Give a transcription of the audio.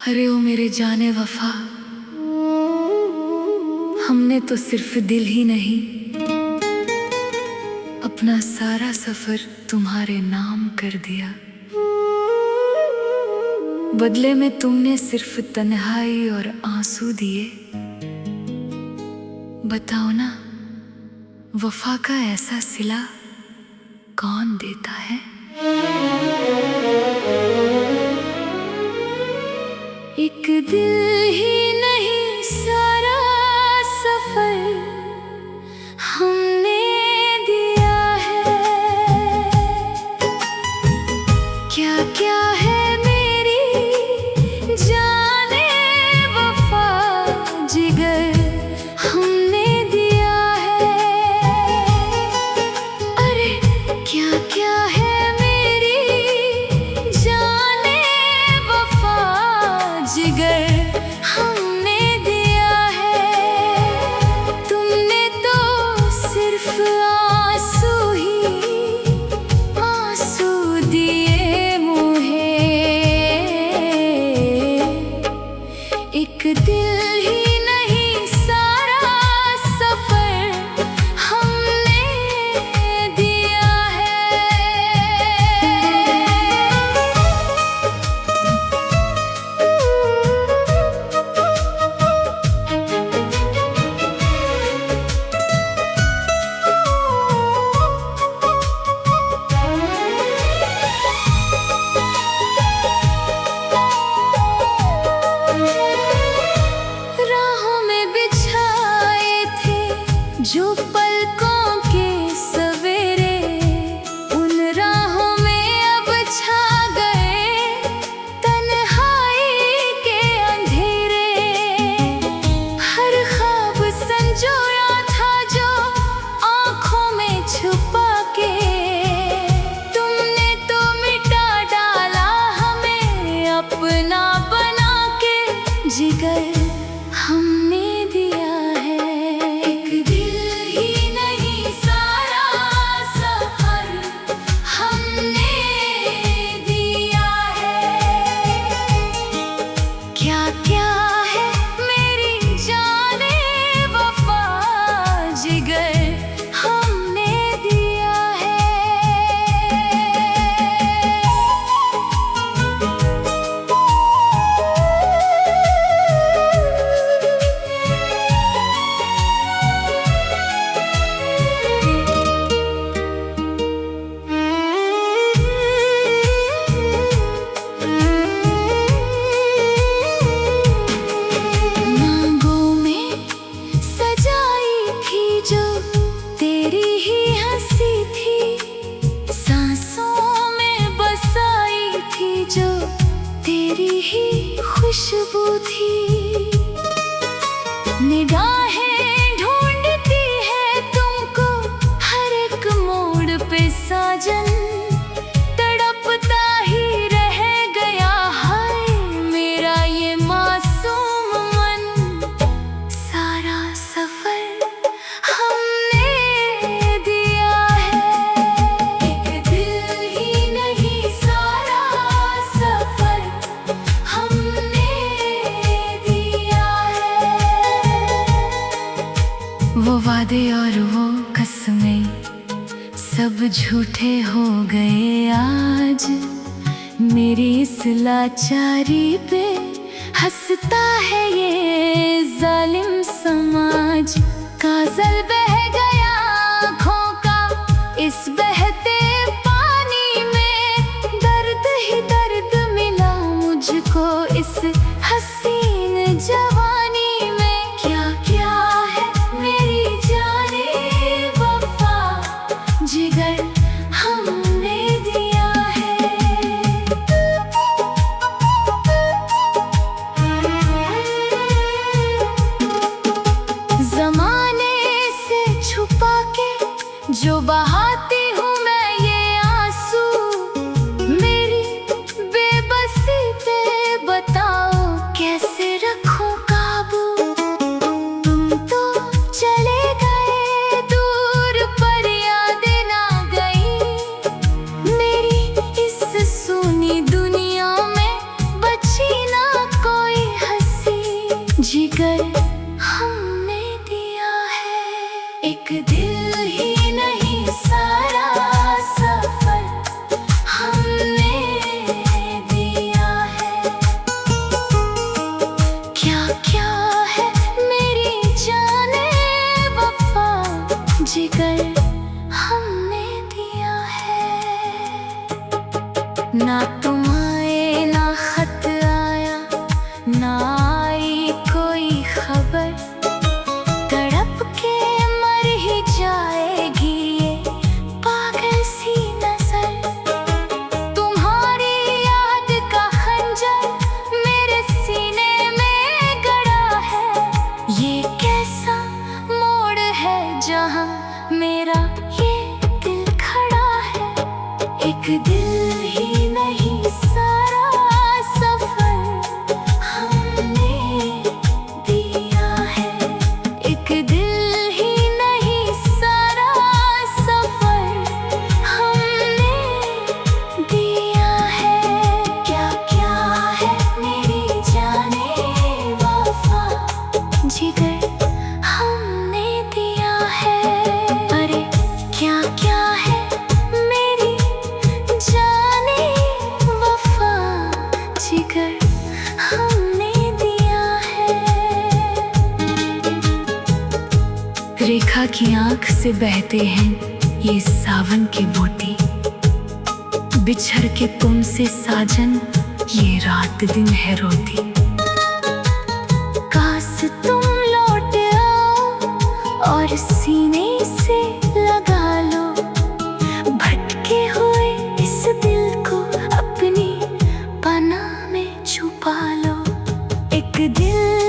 अरे ओ मेरे जाने वफा, हमने तो सिर्फ दिल ही नहीं, अपना सारा सफर तुम्हारे नाम कर दिया। बदले में तुमने सिर्फ तन्हाई और आंसू दिए। बताओ ना, वफा का ऐसा सिला कौन देता है? एक दिल ही नहीं, सारा सफर हमने दिया है। क्या क्या है मेरी जाने वफा, जिगर हमने दिया है। अरे क्या क्या है मेरी जाने वफा, जिगर हमने दिया है। तुमने तो सिर्फ आंसू ही आंसू दिए मुझे। एक दिल ही नहीं, सारा सफर हमने दिया है। राहों में बिछाए थे जो पलकों के सवेरे, उन राहों में अब छा गए तन्हाई के अंधेरे। हर ख्वाब संजोया था जो आँखों में छुपा के, तुमने तो मिटा डाला हमें अपना बना के। जिगर हमने दिया है। एक दिल ही नहीं, सारा सफर हमने दिया है। क्या क्या है मेरी जाने वफा, जिगर हमने दिया है। मांगों में सजाई थी जो तेरी ही हंसी थी, सांसों में बसाई थी जो तेरी ही खुशबू थी। निगाहें ढूंढती है तुमको हर एक मोड़ पे साजन, तड़पता ही रह गया हाय मेरा ये मासूम मन। सारा सफर हमने दिया है। एक दिल ही नहीं, सारा सफर हमने दिया है। वो वादे और वो कसमें सब झूठे हो गए आज। मेरी इस लाचारी पे हंसता है ये जालिम समाज। काजल बह गया आँखों का इस बहते पानी में, दर्द ही दर्द मिला मुझको इस हसीन जवानी में। क्या क्या है मेरी जाने वफा, जिगर हमने दिया है। जमाने से छुपा के जो बहाती हूँ मैं ये आंसू, मेरी बेबसी पे बताओ जिगर हमने दिया है। रेखा की आंख से बहते हैं ये सावन के मोती, बिछड़ के तुमसे साजन ये रात दिन है रोती। काश तुम लौट आओ और सीने से लगा लो, भटके हुए इस दिल को अपनी पनाह में छुपा लो। एक दिल